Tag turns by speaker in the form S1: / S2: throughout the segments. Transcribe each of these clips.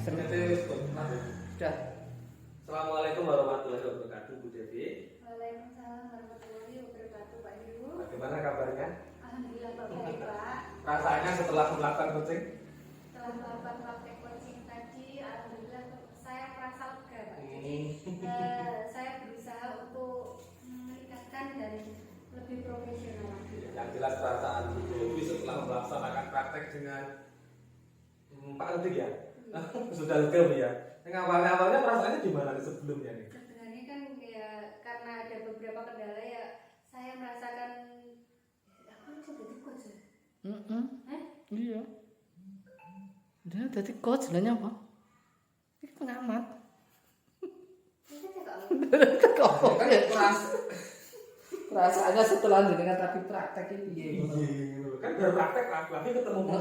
S1: Sudah.
S2: Assalamualaikum warahmatullahi wabarakatuh, Bu Devi.
S3: Waalaikumsalam warahmatullahi wabarakatuh, Pak Heru.
S2: Bagaimana kabarnya?
S3: Alhamdulillah baik, Pak.
S2: Rasanya setelah melakukan coaching?
S3: Setelah melakukan praktek coaching tadi, alhamdulillah saya merasa lega, Pak. Jadi saya berusaha untuk meningkatkan dan lebih profesional lagi.
S2: Yang jelas perasaan Bu Devi setelah melaksanakan praktek dengan Pak Ledik ya? Sudah lega ya? Yang awalnya perasaannya gimana sebelumnya nih?
S3: Sebenarnya kan ya karena ada beberapa kendala ya, saya merasakan aku coba di coach ya.
S1: Iya. Dia jadi coach sebenarnya apa? Ini pengamat.
S3: Itu kok.
S2: Kan
S1: Perasaannya setelah dengan tapi praktek ini.
S2: kan baru praktek lagi ketemu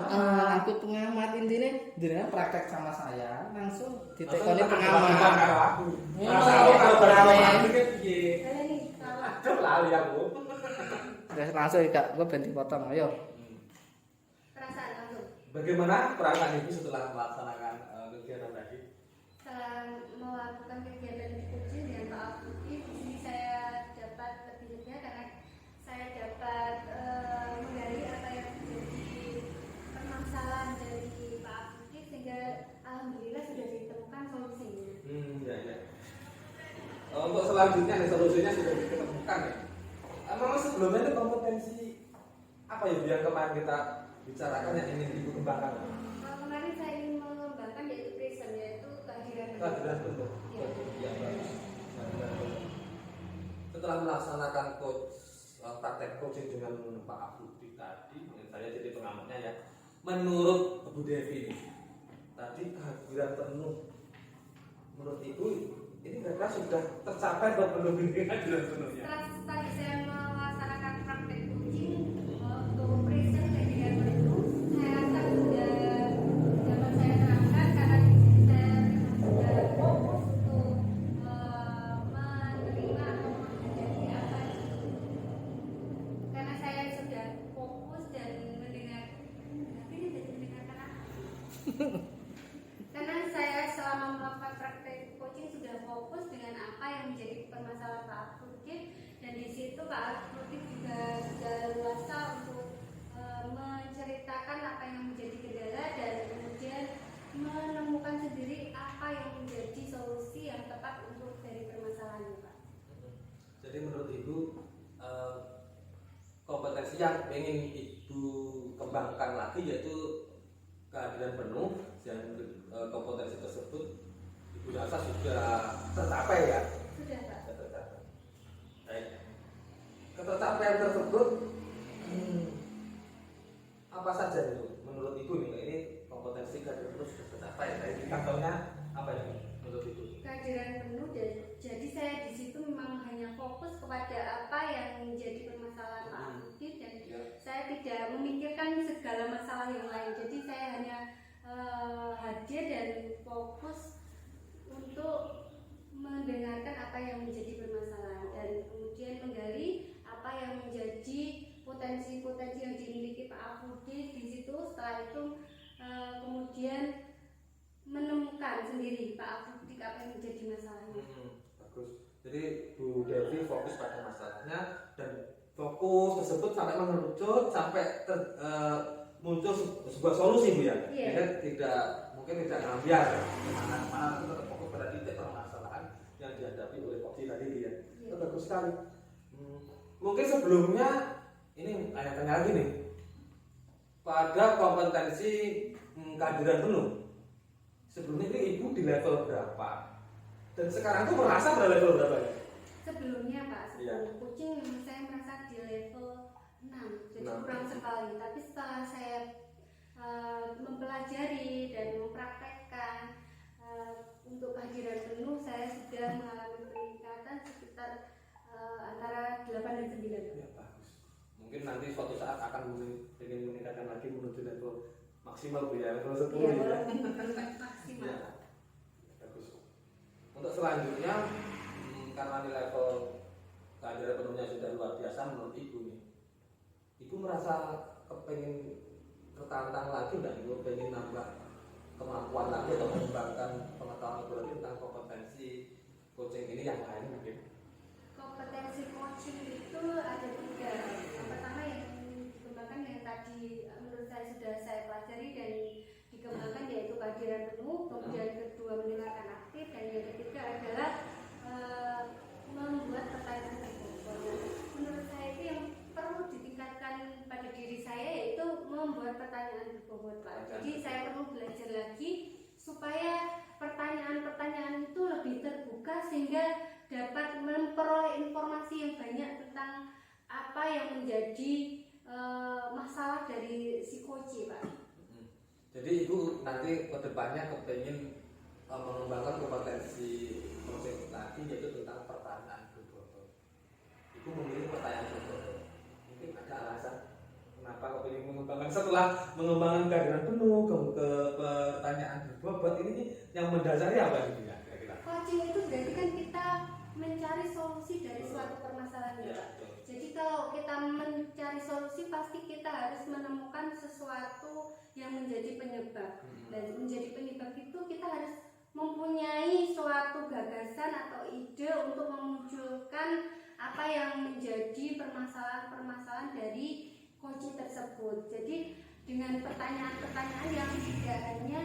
S1: Aku pengamat intinya dengan praktek sama saya langsung ditekoni pengamat. Udah langsung kak, gue ganti potong, ayo.
S3: Perasaan langsung.
S2: Bagaimana perasaan Ibu setelah melaksanakan kegiatan tadi?
S3: Setelah melakukan kegiatan coaching dengan Pak Afuti, di sini saya dapat lebih lega karena saya dapat menggali apa yang menjadi permasalahan dari Pak Afuti sehingga alhamdulillah sudah ditemukan solusinya.
S2: Ya. Untuk selanjutnya nih solusinya sudah ditemukan ya. Memang sebelumnya itu kompetensi apa ya yang kemarin kita bicarakan yang ingin Ibu kembangkan?
S3: Kemarin saya ingin mengembangkan yaitu present, yaitu kehadiran
S2: Bentuk. Ya, bagus. Setelah melaksanakan praktek coaching dengan Pak Afuti tadi, saya jadi pengamatnya ya. Menurut Bu Devi tadi kehadiran penuh, menurut Ibu ini mereka sudah tercapai atau belum ini kehadiran penuhnya?
S3: Setelah tadi saya melaksanakan praktek coaching untuk present kehadiran penuh, saya rasa sudah dapat saya terangkan karena di sini saya sudah fokus untuk menerima atau menghadapi apa itu. Karena saya sudah fokus dan mendengar, tapi ini tidak mendengarkan apa? Karena saya selama melakukan praktek coaching sudah fokus dengan apa yang menjadi permasalahan Pak Afuti, dan di situ Pak Afuti juga sudah luasa untuk menceritakan apa yang menjadi kendala dan kemudian menemukan sendiri apa yang menjadi solusi yang tepat untuk dari permasalahannya, Pak.
S2: Jadi menurut Ibu kompetensi yang ingin Ibu kembangkan lagi yaitu kehadiran penuh, dan kompetensi tersebut Ibu rasa sudah tercapai ya?
S3: Sudah, Pak.
S2: Sudah tercapai. Baik. Ketercapaian tersebut apa saja itu menurut Ibu nih? Ini kompetensi kehadiran penuh sudah tercapai. Jadi contohnya apa ini menurut Ibu?
S3: Kehadiran penuh, dan jadi saya di situ memang hanya fokus kepada apa yang menjadi permasalahan Pak Afuti dan saya tidak memikirkan segala masalah yang lain. Jadi saya hanya hadir dan fokus untuk mendengarkan apa yang menjadi permasalahan dan kemudian menggali apa yang menjadi potensi-potensi yang dimiliki Pak Afuti di situ. Setelah itu kemudian menemukan sendiri Pak Afuti apa yang menjadi masalahnya.
S2: Bagus. Jadi Bu Devi fokus pada masalahnya dan fokus tersebut sampai mengerucut sampai muncul sebuah solusi, Bu ya.
S3: Iya.
S2: Mungkin tidak ngambiar mana itu tetap fokus pada titik permasalahan yang dihadapi oleh Foxy tadi ya. Itu bagus sekali. Mungkin sebelumnya ini tanya lagi nih. Pada kompetensi kehadiran penuh, sebelumnya ini Ibu di level berapa? Dan sekarang tuh merasa pada level berapa ya?
S3: Sebelumnya Pak,
S2: Iya.
S3: sebelum coaching saya merasa di level 6, jadi
S2: 6.
S3: kurang sekali. Tapi setelah saya mempelajari dan mempraktekkan untuk kehadiran penuh, saya sudah mengalami peningkatan sekitar antara 8 dan 9.
S2: Ya, bagus. Mungkin nanti suatu saat akan ingin meningkatkan lagi menuju level maksimal, Bu ya, level 10 ya.
S3: Maksimal.
S2: Ya. Bagus. Untuk selanjutnya karena di level kehadiran penuhnya sudah luar biasa menurut Ibu nih. Ibu merasa kepengen tertantang lagi nggak? Ibu pengen nambah kemampuan lagi atau mengembangkan pengetahuan Ibu lagi tentang kompetensi coaching ini yang lain mungkin?
S3: Kompetensi coaching itu ada 3. Yang pertama yang dikembangkan yang tadi menurut saya sudah saya pelajari dan dikembangkan yaitu kehadiran penuh, kemudian kedua mendengarkan aktif, dan yang ketiga adalah membuat pertanyaan berbobot. Menurut saya itu yang perlu ditingkatkan pada diri saya yaitu membuat pertanyaan berbobot, Pak. Jadi saya perlu belajar lagi supaya pertanyaan-pertanyaan itu lebih terbuka sehingga dapat memperoleh informasi yang banyak tentang apa yang menjadi masalah dari si coach, Pak.
S2: Jadi Ibu nanti kedepannya kepengen mengembangkan kompetensi coaching lagi yaitu tentang pertanyaan berbobot. Ibu memilih pertanyaan berbobot. Mungkin ada alasan kenapa kok ingin mengembangkan setelah mengembangkan kehadiran penuh ke pertanyaan berbobot ini yang mendasari apa ini ya kira-kira?
S3: Coaching itu berarti kan kita mencari solusi dari suatu permasalahan, ya, Pak. Jadi kalau kita mencari solusi pasti kita harus menemukan sesuatu yang menjadi penyebab. Dan menjadi penyebab itu kita harus mempunyai suatu gagasan atau ide untuk memunculkan apa yang menjadi permasalahan-permasalahan dari coaching tersebut. Jadi dengan pertanyaan-pertanyaan yang tidak hanya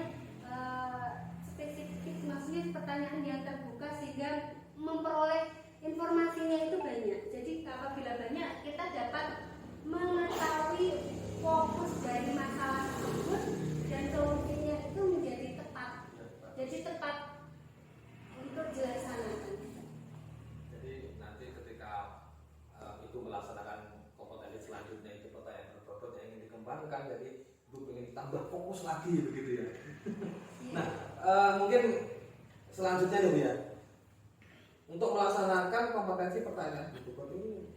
S3: spesifik, maksudnya pertanyaan yang terbuka sehingga memperoleh informasinya itu banyak. Jadi apabila banyak kita dapat mengetahui fokus dari masalah tersebut dan solusinya itu menjadi tepat. Jadi tepat untuk dilaksanakan.
S2: Jadi nanti ketika Ibu melaksanakan kompetensi selanjutnya itu pertanyaan berbobot yang ingin dikembangkan, jadi Ibu ingin tambah fokus lagi begitu ya. Nah, mungkin selanjutnya nih Bu ya. Untuk melaksanakan kompetensi pertanyaan berbobot ini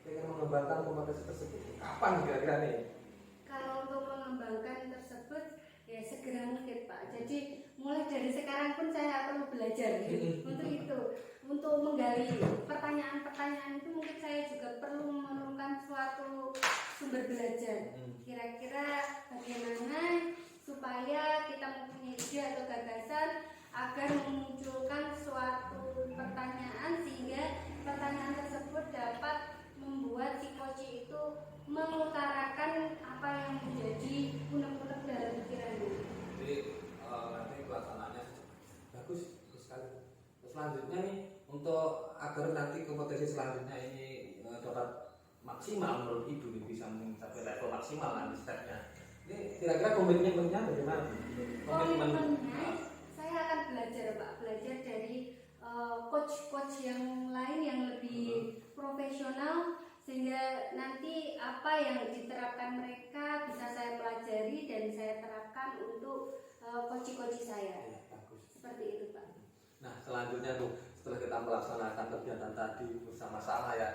S2: ingin mengembangkan kompetensi tersebut kapan kira-kira nih?
S3: Kalau untuk mengembangkan tersebut ya segera mungkin, Pak. Jadi mulai dari sekarang pun saya perlu belajar untuk itu, untuk menggali pertanyaan-pertanyaan itu mungkin saya juga perlu memerlukan suatu sumber belajar. Kira-kira bagaimana supaya kita mempunyai ide atau gagasan agar memunculkan suatu pertanyaan sehingga pertanyaan tersebut dapat membuat si coach itu mengutarakan apa yang menjadi unek-unek dalam pikirannya.
S2: Jadi nanti pelaksanaannya bagus sekali. Selanjutnya nih untuk agar nanti kompetensi selanjutnya ini dapat maksimal menurut Ibu nih, bisa mencapai level maksimal nanti stepnya. Ini kira-kira komitmennya bagaimana?
S3: Komitmennya saya akan belajar, Pak, belajar dari coach-coach yang lain yang lebih profesional sehingga nanti apa yang diterapkan mereka bisa saya pelajari dan saya terapkan untuk coach-coach saya.
S2: Ya, bagus.
S3: Seperti itu, Pak.
S2: Nah selanjutnya tuh setelah kita melaksanakan kegiatan tadi bersama-sama ya,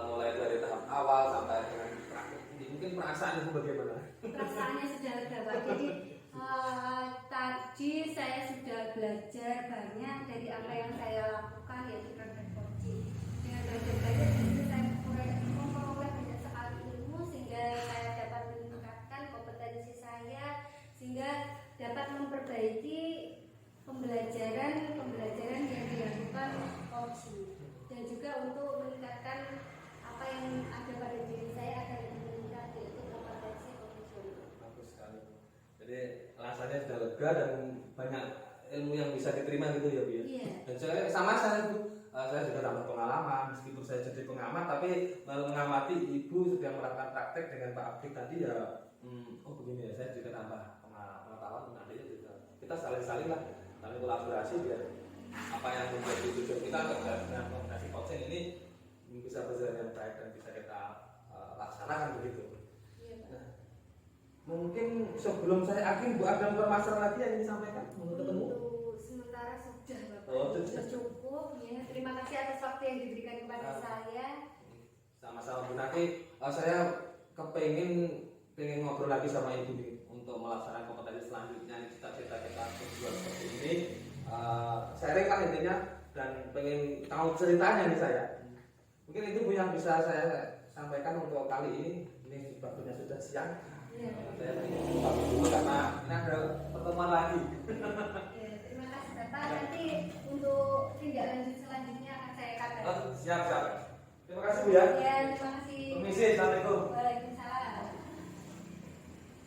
S2: mulai dari tahap awal sampai dengan terakhir ini, mungkin perasaan Ibu bagaimana?
S3: Perasaannya sudah lega, Pak. Jadi tadi saya sudah belajar banyak dari apa yang saya lakukan yaitu praktek coaching. Dengan belajar banyak itu saya memperoleh banyak sekali ilmu sehingga saya dapat meningkatkan kompetensi saya sehingga dapat memperbaiki pembelajaran yang dilakukan coaching dan juga untuk meningkatkan apa yang ada pada diri saya agar lebih meningkat yaitu kompetensi profesional.
S2: Bagus sekali. Jadi rasanya sudah lega dan banyak ilmu yang bisa diterima gitu ya Bu ya.
S3: Iya.
S2: Dan saya Bu, saya juga tambah pengalaman meskipun saya jadi pengamat, tapi mengamati Ibu sedang melakukan praktek dengan Pak Abdi tadi ya, oh begini ya, saya juga tambah pengetahuan nantinya juga. Kita saling-saling lah, saling kolaborasi biar apa yang menjadi tujuan kita dengan komunikasi coaching ini bisa berjalan dengan baik dan bisa kita laksanakan begitu.
S3: Iya, Pak.
S2: Nah, mungkin sebelum saya akhir Bu, ada permasalahan lagi yang ingin disampaikan menurut ketemu?
S3: Untuk sementara sudah, Bapak.
S2: Oh,
S3: Sudah cukup ya. Terima kasih atas waktu yang diberikan kepada saya.
S2: Sama-sama Bu. Nanti saya pengen ngobrol lagi sama Ibu nih untuk melaksanakan kompetensi selanjutnya nih, cita-cita kita tujuan seperti ini. Sharing lah intinya dan pengen tahu ceritanya nih saya. Mungkin itu Bu yang bisa saya sampaikan untuk kali ini. Ini waktunya sudah siang.
S3: Iya.
S2: Saya ingin pamit dulu karena ini ada pertemuan lagi.
S3: Ya, terima kasih Bapak. Nanti untuk tindak lanjut selanjutnya akan saya kabarkan.
S2: Oh, siap siap. Terima kasih Bu ya.
S3: Ya, terima kasih.
S2: Permisi, assalamualaikum.
S3: Waalaikumsalam.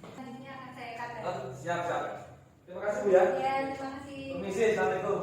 S3: Selanjutnya akan saya kabarkan.
S2: Oh, siap siap. Terima kasih Bu ya.
S3: Ya, terima kasih.
S2: Permisi, assalamualaikum.